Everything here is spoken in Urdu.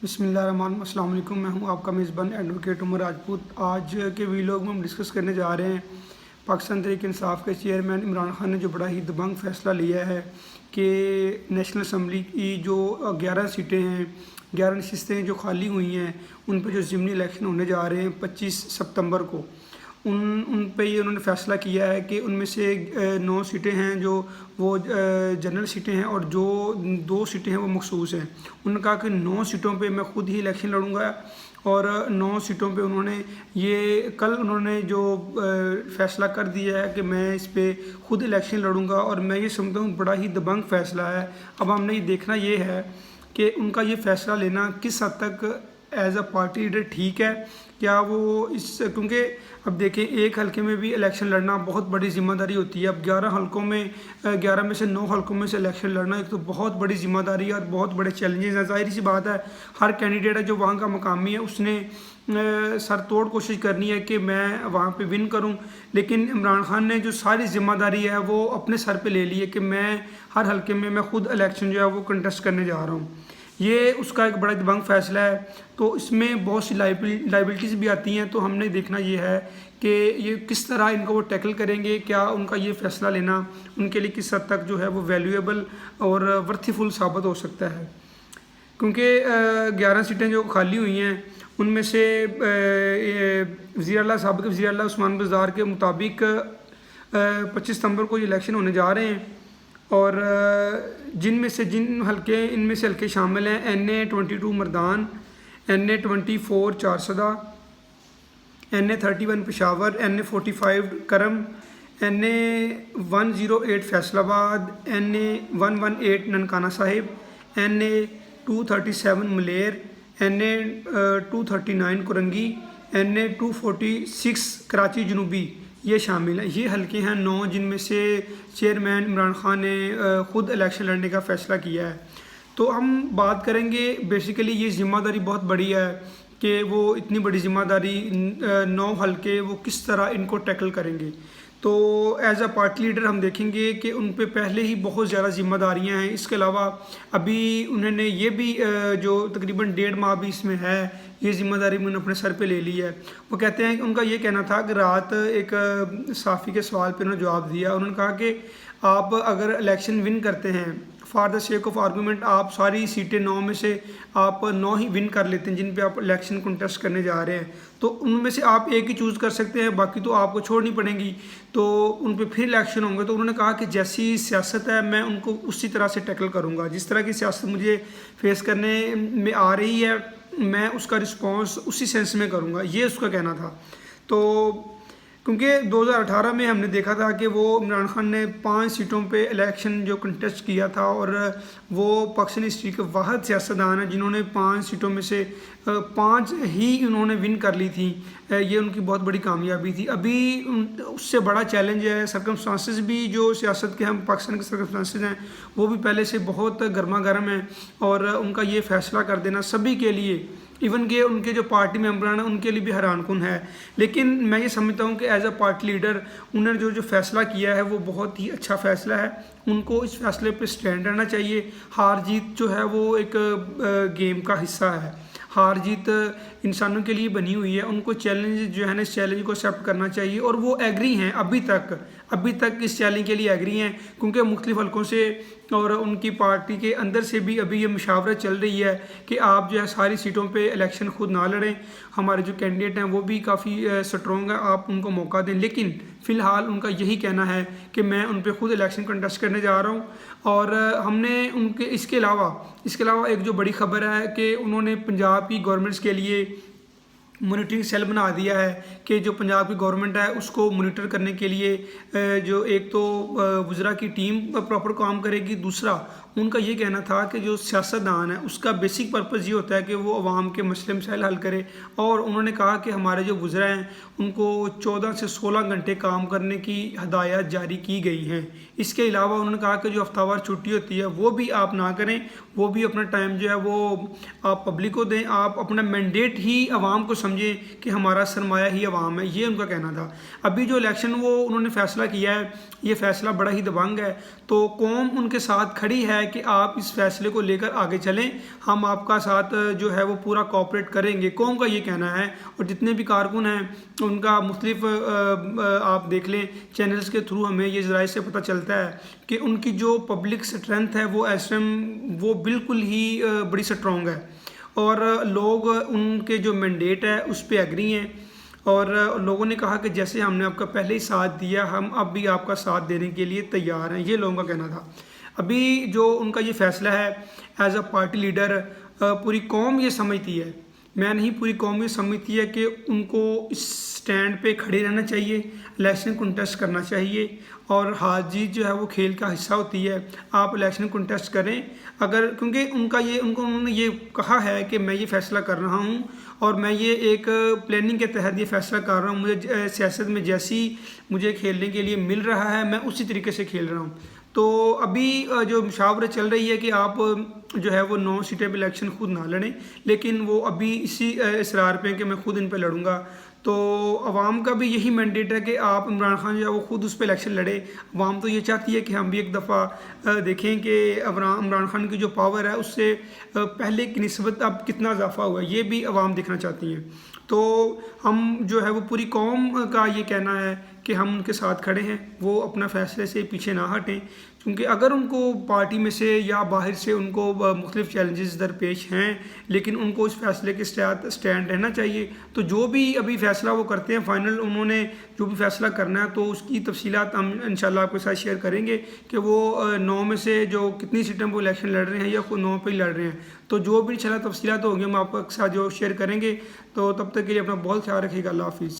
بسم اللہ الرحمن الرحیم۔ السلام علیکم، میں ہوں آپ کا میزبان ایڈوکیٹ عمر راجپوت۔ آج کے ویلوگ میں ہم ڈسکس کرنے جا رہے ہیں پاکستان تحریک انصاف کے چیئرمین عمران خان نے جو بڑا ہی دبنگ فیصلہ لیا ہے کہ نیشنل اسمبلی کی جو 11 سیٹیں ہیں، 11 نشستیں جو خالی ہوئی ہیں، ان پہ جو ضمنی الیکشن ہونے جا رہے ہیں 25 ستمبر کو، ان پہ یہ انہوں نے فیصلہ کیا ہے کہ ان میں سے 9 سیٹیں ہیں جو وہ جنرل سیٹیں ہیں اور جو 2 سیٹیں ہیں وہ مخصوص ہیں۔ انہوں نے کہا کہ 9 سیٹوں پہ میں خود ہی الیکشن لڑوں گا، اور 9 سیٹوں پہ انہوں نے جو فیصلہ کر دیا ہے کہ میں اس پہ خود الیکشن لڑوں گا، اور میں یہ سمجھتا ہوں بڑا ہی دبنگ فیصلہ ہے۔ اب ہم نے یہ دیکھنا یہ ہے کہ ان کا یہ فیصلہ لینا کس حد تک ایز اے پارٹی لیڈر ٹھیک ہے، کیا وہ کیونکہ اب دیکھیں ایک حلقے میں بھی الیکشن لڑنا بہت بڑی ذمہ داری ہوتی ہے۔ اب 11 حلقوں میں 11 میں سے 9 حلقوں میں سے الیکشن لڑنا ایک تو بہت بڑی ذمہ داری ہے اور بہت بڑے چیلنجز ہیں۔ ظاہر سی بات ہے، ہر کینڈیڈیٹ ہے جو وہاں کا مقامی ہے، اس نے سر توڑ کوشش کرنی ہے کہ میں وہاں پہ ون کروں، لیکن عمران خان نے جو ساری ذمہ داری ہے وہ اپنے سر پہ لے لی ہے کہ میں ہر حلقے میں خود الیکشن جو ہے وہ کنٹیسٹ کرنے جا رہا ہوں۔ یہ اس کا ایک بڑا دبنگ فیصلہ ہے، تو اس میں بہت سی لائبلٹیز بھی آتی ہیں، تو ہم نے دیکھنا یہ ہے کہ یہ کس طرح ان کو وہ ٹیکل کریں گے، کیا ان کا یہ فیصلہ لینا ان کے لیے کس حد تک جو ہے وہ ویلیویبل اور ورتھیفل ثابت ہو سکتا ہے۔ کیونکہ 11 سیٹیں جو خالی ہوئی ہیں ان میں سے سابق وزیر اعلیٰ عثمان بزدار کے مطابق 25 ستمبر کو یہ الیکشن ہونے جا رہے ہیں، اور ان میں سے حلقے شامل ہیں NA-22 مردان، NA-24 Charsadda, NA-31 Peshawar, NA-45 کرم، NA-108 فیصل آباد، NA-118 ننکانہ صاحب، NA-237 Malir, NA-239 Korangi, NA-246 Karachi جنوبی، یہ شامل ہیں۔ یہ حلقے ہیں 9 جن میں سے چیئرمین عمران خان نے خود الیکشن لڑنے کا فیصلہ کیا ہے۔ تو ہم بات کریں گے، بیسیکلی یہ ذمہ داری بہت بڑی ہے کہ وہ اتنی بڑی ذمہ داری 9 حلقے وہ کس طرح ان کو ٹیکل کریں گے۔ تو ایز اے پارٹی لیڈر ہم دیکھیں گے کہ ان پہ پہلے ہی بہت زیادہ ذمہ داریاں ہیں۔ اس کے علاوہ ابھی انہوں نے یہ بھی جو تقریباً 1.5 ماہ بھی اس میں ہے، یہ ذمہ داری انہوں نے اپنے سر پہ لے لی ہے۔ وہ کہتے ہیں کہ ان کا یہ کہنا تھا کہ رات ایک صحافی کے سوال پہ انہوں نے جواب دیا، انہوں نے کہا کہ آپ اگر الیکشن ون کرتے ہیں for the sake of argument, آپ ساری سیٹیں 9 میں سے آپ 9 ہی ون کر لیتے ہیں جن پہ آپ الیکشن کنٹیسٹ کرنے جا رہے ہیں، تو ان میں سے آپ ایک ہی چوز کر سکتے ہیں، باقی تو آپ کو چھوڑنی پڑیں گی، تو ان پہ پھر الیکشن ہوں گے۔ تو انہوں نے کہا کہ جیسی سیاست ہے میں ان کو اسی طرح سے ٹیکل کروں گا، جس طرح کی سیاست مجھے فیس کرنے میں آ رہی ہے میں اس کا رسپانس اسی سینس میں کروں گا، یہ اس کا کہنا تھا۔ تو کیونکہ 2018 میں ہم نے دیکھا تھا کہ وہ عمران خان نے 5 سیٹوں پہ الیکشن جو کنٹیسٹ کیا تھا، اور وہ پاکستانی ہسٹری کے واحد سیاستدان ہیں جنہوں نے 5 سیٹوں میں سے 5 ہی انہوں نے ون کر لی تھی۔ یہ ان کی بہت بڑی کامیابی تھی۔ ابھی اس سے بڑا چیلنج ہے، سرکمسٹانسز بھی جو سیاست کے ہم پاکستان کے سرکمسٹانسز ہیں وہ بھی پہلے سے بہت گرما گرم ہیں، اور ان کا یہ فیصلہ کر دینا سبھی کے لیے، ایون کہ ان کے جو پارٹی ممبران ہیں ان کے لیے بھی حیران کن ہے۔ لیکن میں یہ سمجھتا ہوں کہ ایز اے پارٹی لیڈر انہوں نے جو فیصلہ کیا ہے وہ بہت ہی اچھا فیصلہ ہے، ان کو اس فیصلے پہ سٹینڈ رہنا چاہیے۔ ہار جیت جو ہے وہ ایک گیم کا حصہ ہے، ہار جیت انسانوں کے لیے بنی ہوئی ہے، ان کو چیلنج جو ہے نا اس چیلنج کو ایکسیپٹ کرنا چاہیے، اور وہ ایگری ہیں ابھی تک اس چیلنج کے لیے ایگری ہیں، کیونکہ مختلف حلقوں سے اور ان کی پارٹی کے اندر سے بھی ابھی یہ مشاورت چل رہی ہے کہ آپ جو ہے ساری سیٹوں پہ الیکشن خود نہ لڑیں، ہمارے جو کینڈیڈیٹ ہیں وہ بھی کافی سٹرونگ ہیں، آپ ان کو موقع دیں۔ لیکن فی الحال ان کا یہی کہنا ہے کہ میں ان پہ خود الیکشن کنٹیسٹ کرنے جا رہا ہوں، اور ہم نے ان کے اس کے علاوہ ایک جو بڑی خبر ہے کہ انہوں نے پنجاب کی گورنمنٹس کے لیے مانیٹرنگ سیل بنا دیا ہے کہ جو پنجاب کی گورنمنٹ ہے اس کو مانیٹر کرنے کے لیے جو ایک تو وزراء کی ٹیم پراپر کام کرے گی، دوسرا ان کا یہ کہنا تھا کہ جو سیاستدان ہے اس کا بیسک پرپز یہ ہوتا ہے کہ وہ عوام کے مسئلے مسائل حل کرے، اور انہوں نے کہا کہ ہمارے جو وزراء ہیں ان کو 14 سے 16 گھنٹے کام کرنے کی ہدایات جاری کی گئی ہیں۔ اس کے علاوہ انہوں نے کہا کہ جو ہفتہ وار چھٹی ہوتی ہے وہ بھی آپ نہ کریں، وہ بھی اپنا ٹائم جو ہے وہ آپ پبلک کو دیں، آپ اپنا مینڈیٹ ہی عوام کو سمجھیں کہ ہمارا سرمایہ ہی عوام ہے، یہ ان کا کہنا تھا۔ ابھی جو الیکشن وہ انہوں نے فیصلہ کیا ہے یہ فیصلہ بڑا ہی دبنگ ہے، تو قوم ان کے ساتھ کھڑی ہے کہ آپ اس فیصلے کو لے کر آگے چلیں، ہم آپ کا ساتھ جو ہے وہ پورا کوآپریٹ کریں گے، قوم کا یہ کہنا ہے۔ اور جتنے بھی کارکن ہیں ان کا مختلف آپ دیکھ لیں چینلز کے تھرو ہمیں یہ ذرائع سے پتہ چلتا ہے کہ ان کی جو پبلک سٹرینتھ ہے وہ اس ٹائم وہ بالکل ہی بڑی سٹرونگ ہے، اور لوگ ان کے جو مینڈیٹ ہے اس پہ ایگری ہیں، اور لوگوں نے کہا کہ جیسے ہم نے آپ کا پہلے ہی ساتھ دیا، ہم اب بھی آپ کا ساتھ دینے کے لیے تیار ہیں، یہ لوگوں کا کہنا تھا۔ ابھی جو ان کا یہ فیصلہ ہے ایز اے پارٹی لیڈر، پوری قوم یہ سمجھتی ہے، میں نہیں، پوری قوم یہ سمجھتی ہے کہ ان کو اس سٹینڈ پہ کھڑے رہنا چاہیے، الیکشن کنٹیسٹ کرنا چاہیے، اور ہار جیت جو ہے وہ کھیل کا حصہ ہوتی ہے، آپ الیکشن کنٹیسٹ کریں اگر، کیونکہ انہوں نے یہ کہا ہے کہ میں یہ فیصلہ کر رہا ہوں اور میں یہ ایک پلاننگ کے تحت یہ فیصلہ کر رہا ہوں، مجھے سیاست میں جیسی مجھے کھیلنے کے لیے مل رہا ہے میں اسی طریقے سے کھیل رہا ہوں۔ تو ابھی جو مشاورت چل رہی ہے کہ آپ جو ہے وہ 9 سیٹیں پہ الیکشن خود نہ لڑیں، لیکن وہ ابھی اسی اصرار پہ کہ میں خود ان پہ لڑوں گا۔ تو عوام کا بھی یہی مینڈیٹ ہے کہ آپ عمران خان جو ہے وہ خود اس پہ الیکشن لڑے۔ عوام تو یہ چاہتی ہے کہ ہم بھی ایک دفعہ دیکھیں کہ عمران خان کی جو پاور ہے اس سے پہلے کی نسبت اب کتنا اضافہ ہوا ہے، یہ بھی عوام دیکھنا چاہتی ہیں۔ تو ہم جو ہے وہ پوری قوم کا یہ کہنا ہے کہ ہم ان کے ساتھ کھڑے ہیں، وہ اپنا فیصلے سے پیچھے نہ ہٹیں، کیونکہ اگر ان کو پارٹی میں سے یا باہر سے ان کو مختلف چیلنجز درپیش ہیں، لیکن ان کو اس فیصلے کے سٹینڈ رہنا چاہیے۔ تو جو بھی ابھی فیصلہ وہ کرتے ہیں فائنل، انہوں نے جو بھی فیصلہ کرنا ہے تو اس کی تفصیلات ہم انشاءاللہ آپ کے ساتھ شیئر کریں گے کہ وہ 9 میں سے جو کتنی سیٹیں وہ الیکشن لڑ رہے ہیں یا 9 پہ ہی لڑ رہے ہیں۔ تو جو بھی انشاءاللہ تفصیلات ہوگی ہم آپ کے ساتھ جو شیئر کریں گے۔ تو تب تک کے لیے اپنا بہت خیال رکھیے گا، اللہ حافظ۔